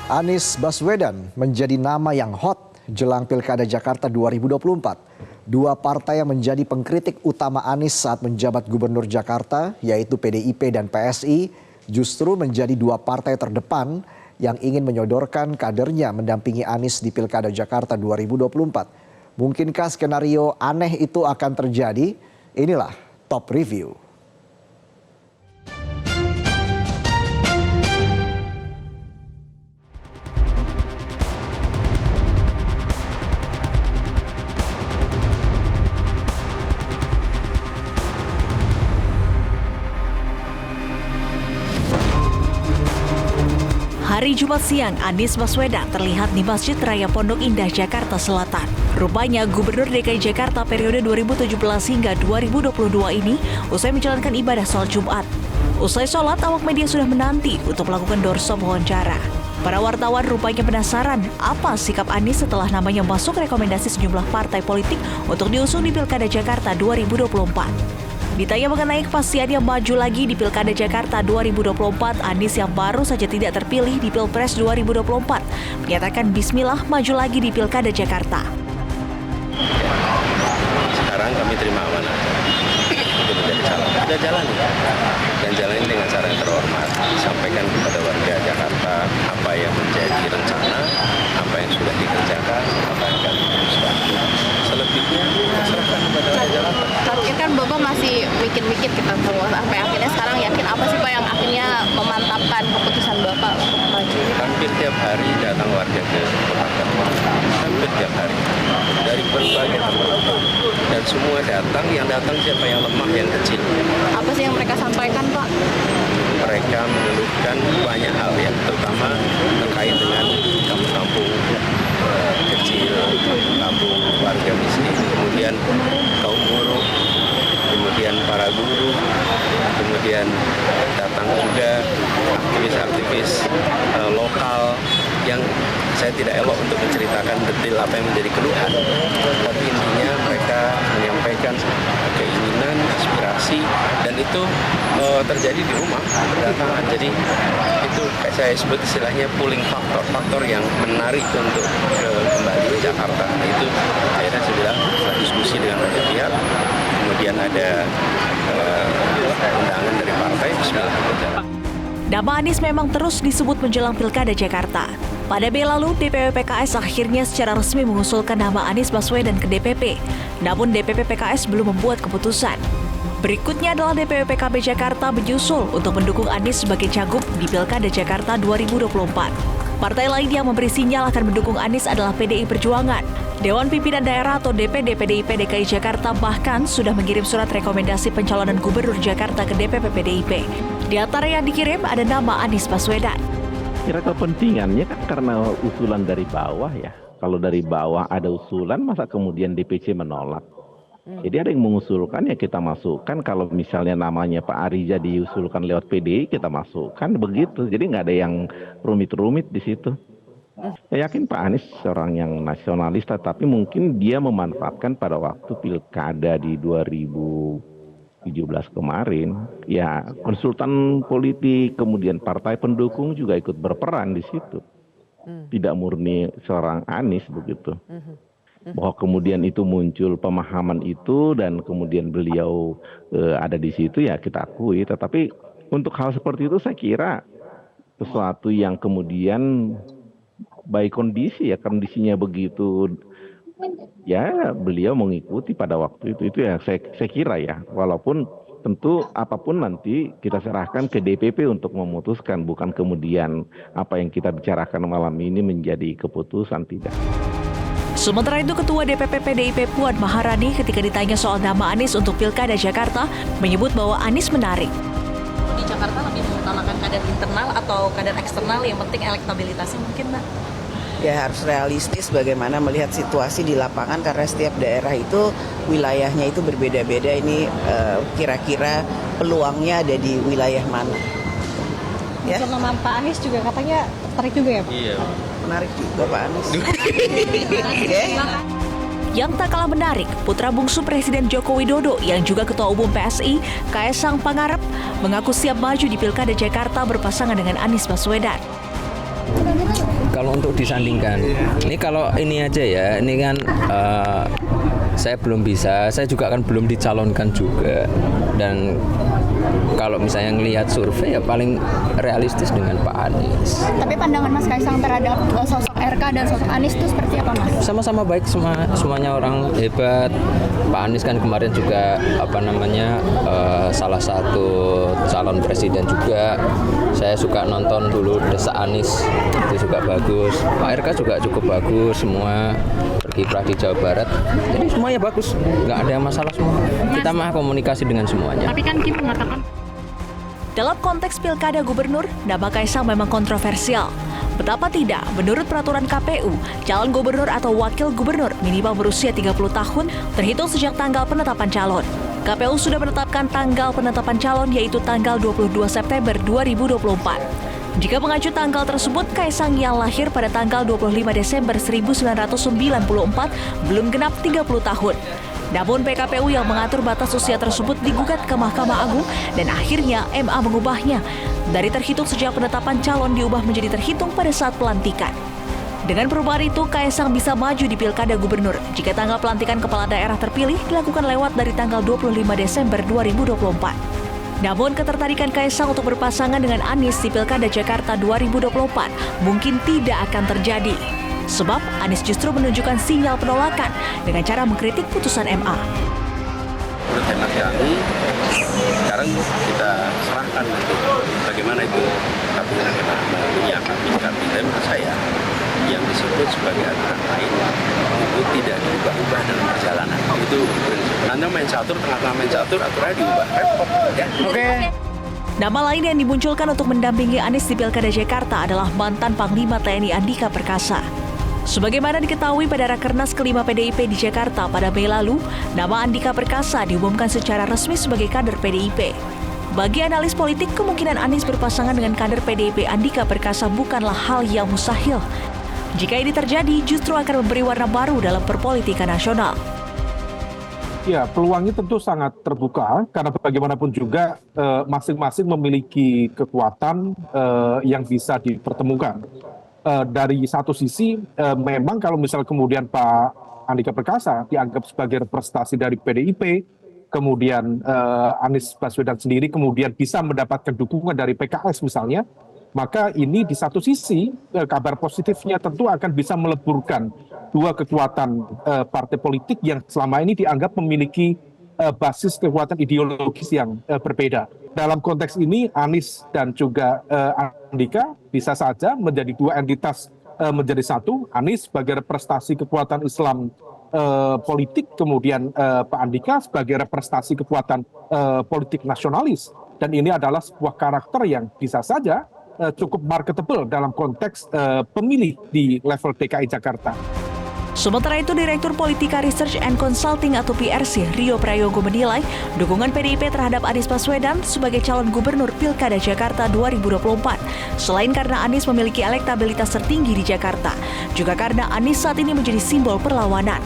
Anies Baswedan menjadi nama yang hot jelang Pilkada Jakarta 2024. Dua partai yang menjadi pengkritik utama Anies saat menjabat Gubernur Jakarta, yaitu PDIP dan PSI, justru menjadi dua partai terdepan yang ingin menyodorkan kadernya mendampingi Anies di Pilkada Jakarta 2024. Mungkinkah skenario aneh itu akan terjadi? Inilah Top Review. Hari Jumat siang, Anies Baswedan terlihat di Masjid Raya Pondok Indah, Jakarta Selatan. Rupanya Gubernur DKI Jakarta periode 2017 hingga 2022 ini usai menjalankan ibadah sholat Jumat. Usai sholat, awak media sudah menanti untuk melakukan doorstop wawancara. Para wartawan rupanya penasaran apa sikap Anies setelah namanya masuk rekomendasi sejumlah partai politik untuk diusung di Pilkada Jakarta 2024. Ditanya mengenai kepastiannya maju lagi di Pilkada Jakarta 2024, Anies yang baru saja tidak terpilih di Pilpres 2024 menyatakan bismillah maju lagi di Pilkada Jakarta. Sekarang kami terima amanah untuk menjadi calon. Sudah jalan ya, dan jalani dengan cara yang terhormat. Sampaikan kepada warga Jakarta apa yang menjadi rencana, apa yang sudah dikerjakan, apa yang akan diteruskan. Selebihnya serahkan kepada warga Jakarta. Terakhir kan Bapak masih mikir-mikir kita semua sampai akhirnya sekarang yakin apa sih Pak yang akhirnya memantapkan keputusan Bapak untuk maju? Hampir tiap hari datang warga ke Kota Jakarta. Hampir tiap hari. Dari berbagai tempat. Dan semua datang, yang datang siapa yang lemah, yang kecil. Apa sih yang mereka sampaikan Pak? Mereka mengeluhkan banyak hal ya, terutama terkait dengan kampung-kampung kecil, kampung warga miskin, kemudian kaum buruh, kemudian para guru, kemudian datang juga aktivis-aktivis lokal yang saya tidak elok untuk menceritakan detail apa yang menjadi keluhan, tapi intinya mereka menyampaikan keinginan, aspirasi, dan itu terjadi di rumah berdatangan. Jadi itu kayak saya sebut istilahnya pulling faktor yang menarik untuk kembali ke Jakarta. Itu akhirnya saya bilang setelah diskusi dengan banyak pihak, kemudian ada undangan dari partai, bismillah berjalan. Nama Anies memang terus disebut menjelang Pilkada Jakarta. Pada Mei lalu, DPP PKS akhirnya secara resmi mengusulkan nama Anies Baswedan ke DPP. Namun DPP PKS belum membuat keputusan. Berikutnya adalah DPP PKB Jakarta menyusul untuk mendukung Anies sebagai cagup di Pilkada Jakarta 2024. Partai lain yang memberi sinyal akan mendukung Anies adalah PDI Perjuangan. Dewan Pimpinan Daerah atau DPD PDIP DKI Jakarta bahkan sudah mengirim surat rekomendasi pencalonan Gubernur Jakarta ke DPP PDIP. Di antara yang dikirim ada nama Anies Baswedan. Kira kepentingannya kan karena usulan dari bawah ya. Kalau dari bawah ada usulan, masa kemudian DPC menolak? Jadi ada yang mengusulkan ya kita masukkan. Kalau misalnya namanya Pak Arija diusulkan lewat PDI, kita masukkan begitu. Jadi nggak ada yang rumit-rumit di situ. Saya yakin Pak Anies seorang yang nasionalis, tapi mungkin dia memanfaatkan pada waktu pilkada di 2017 kemarin, ya konsultan politik, kemudian partai pendukung juga ikut berperan di situ. Tidak murni seorang Anies begitu. Bahwa kemudian itu muncul pemahaman itu dan kemudian beliau ada di situ ya kita akui. Tetapi untuk hal seperti itu saya kira sesuatu yang kemudian baik kondisinya begitu ya beliau mengikuti pada waktu itu ya saya kira ya, walaupun tentu apapun nanti kita serahkan ke DPP untuk memutuskan, bukan kemudian apa yang kita bicarakan malam ini menjadi keputusan, tidak. Sementara itu, Ketua DPP PDIP Puan Maharani ketika ditanya soal nama Anies untuk Pilkada Jakarta menyebut bahwa Anies menarik. Di Jakarta lebih mengutamakan kader internal atau kader eksternal, yang penting elektabilitasnya mungkin, Mbak? Ya harus realistis bagaimana melihat situasi di lapangan karena setiap daerah itu wilayahnya itu berbeda-beda. Ini kira-kira peluangnya ada di wilayah mana? Ya. Nama Pak Anies juga katanya tertarik juga ya Pak? Iya. Menarik juga Pak Anies. Yang tak kalah menarik, putra bungsu Presiden Joko Widodo yang juga Ketua Umum PSI, Kaesang Pangarep, mengaku siap maju di Pilkada Jakarta berpasangan dengan Anies Baswedan. kalau untuk disandingkan. Ini kalau ini aja ya, ini kan saya belum bisa, saya juga kan belum dicalonkan juga. Dan kalau misalnya ngelihat survei ya paling realistis dengan Pak Anies. Tapi pandangan Mas Kaisang terhadap sosok RK dan sosok Anies itu seperti apa, Mas? Sama-sama baik, semuanya orang hebat. Pak Anies kan kemarin juga salah satu calon presiden juga. Saya suka nonton dulu Desa Anies, itu juga bagus. Pak RK juga cukup bagus, semua berkiprah di Jawa Barat. Jadi semuanya bagus, nggak ada masalah semua. Kita mah komunikasi dengan semuanya. Tapi kan Kim mengatakan Dalam konteks pilkada gubernur, nama Kaisang memang kontroversial. Betapa tidak, menurut peraturan KPU, calon gubernur atau wakil gubernur minimal berusia 30 tahun terhitung sejak tanggal penetapan calon. KPU sudah menetapkan tanggal penetapan calon yaitu tanggal 22 September 2024. Jika mengacu tanggal tersebut, Kaisang yang lahir pada tanggal 25 Desember 1994 belum genap 30 tahun. Namun PKPU yang mengatur batas usia tersebut digugat ke Mahkamah Agung dan akhirnya MA mengubahnya. Dari terhitung sejak penetapan calon diubah menjadi terhitung pada saat pelantikan. Dengan perubahan itu, Kaisang bisa maju di pilkada gubernur jika tanggal pelantikan kepala daerah terpilih dilakukan lewat dari tanggal 25 Desember 2024. Namun ketertarikan Kaisang untuk berpasangan dengan Anies di pilkada Jakarta 2024 mungkin tidak akan terjadi. Sebab Anies justru menunjukkan sinyal penolakan dengan cara mengkritik putusan MA. Menurut hemat kami, sekarang kita serahkan nanti bagaimana itu kabinet menyikapi. Tapi menurut saya yang disebut sebagai aturan lain itu tidak diubah-ubah dalam perjalanan. Itu nanti main catur, tengah-tengah main catur, aturannya diubah. Repot ya. Oke. Nama lain yang dimunculkan untuk mendampingi Anies di pilkada Jakarta adalah mantan Panglima TNI Andika Perkasa. Sebagaimana diketahui pada Rakernas kelima PDIP di Jakarta pada Mei lalu, nama Andika Perkasa diumumkan secara resmi sebagai kader PDIP. Bagi analis politik, kemungkinan Anies berpasangan dengan kader PDIP Andika Perkasa bukanlah hal yang mustahil. Jika ini terjadi, justru akan memberi warna baru dalam perpolitikan nasional. Ya, peluangnya tentu sangat terbuka karena bagaimanapun juga masing-masing memiliki kekuatan yang bisa dipertemukan. Dari satu sisi, memang kalau misal kemudian Pak Andika Perkasa dianggap sebagai representasi dari PDIP, kemudian Anies Baswedan sendiri kemudian bisa mendapatkan dukungan dari PKS misalnya, maka ini di satu sisi kabar positifnya tentu akan bisa meleburkan dua kekuatan partai politik yang selama ini dianggap memiliki basis kekuatan ideologis yang berbeda. Dalam konteks ini Anies dan juga Andika bisa saja menjadi dua entitas menjadi satu. Anies sebagai representasi kekuatan Islam politik, kemudian Pak Andika sebagai representasi kekuatan politik nasionalis. Dan ini adalah sebuah karakter yang bisa saja cukup marketable dalam konteks pemilih di level DKI Jakarta. Sementara itu, Direktur Politika Research and Consulting atau PRC, Rio Prayogo menilai dukungan PDIP terhadap Anies Baswedan sebagai calon gubernur Pilkada Jakarta 2024. Selain karena Anies memiliki elektabilitas tertinggi di Jakarta, juga karena Anies saat ini menjadi simbol perlawanan.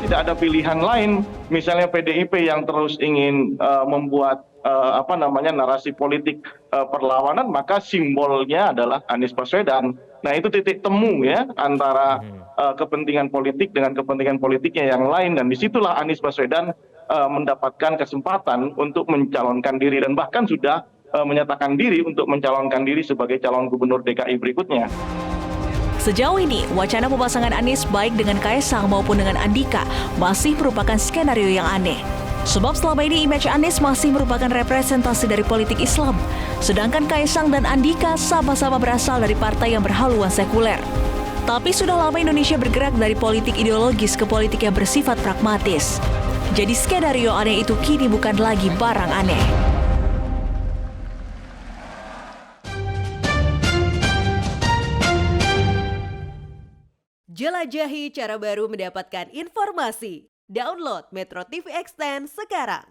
Tidak ada pilihan lain, misalnya PDIP yang terus ingin membuat narasi politik perlawanan, maka simbolnya adalah Anies Baswedan. Nah, itu titik temu ya antara kepentingan politik dengan kepentingan politiknya yang lain, dan disitulah Anies Baswedan mendapatkan kesempatan untuk mencalonkan diri dan bahkan sudah menyatakan diri untuk mencalonkan diri sebagai calon gubernur DKI berikutnya. Sejauh ini, wacana pemasangan Anies baik dengan Kaisang maupun dengan Andika masih merupakan skenario yang aneh. Sebab selama ini image Anies masih merupakan representasi dari politik Islam, sedangkan Kaisang dan Andika sama-sama berasal dari partai yang berhaluan sekuler. Tapi sudah lama Indonesia bergerak dari politik ideologis ke politik yang bersifat pragmatis. Jadi skenario aneh itu kini bukan lagi barang aneh. Jelajahi cara baru mendapatkan informasi. Download Metro TV Extend sekarang.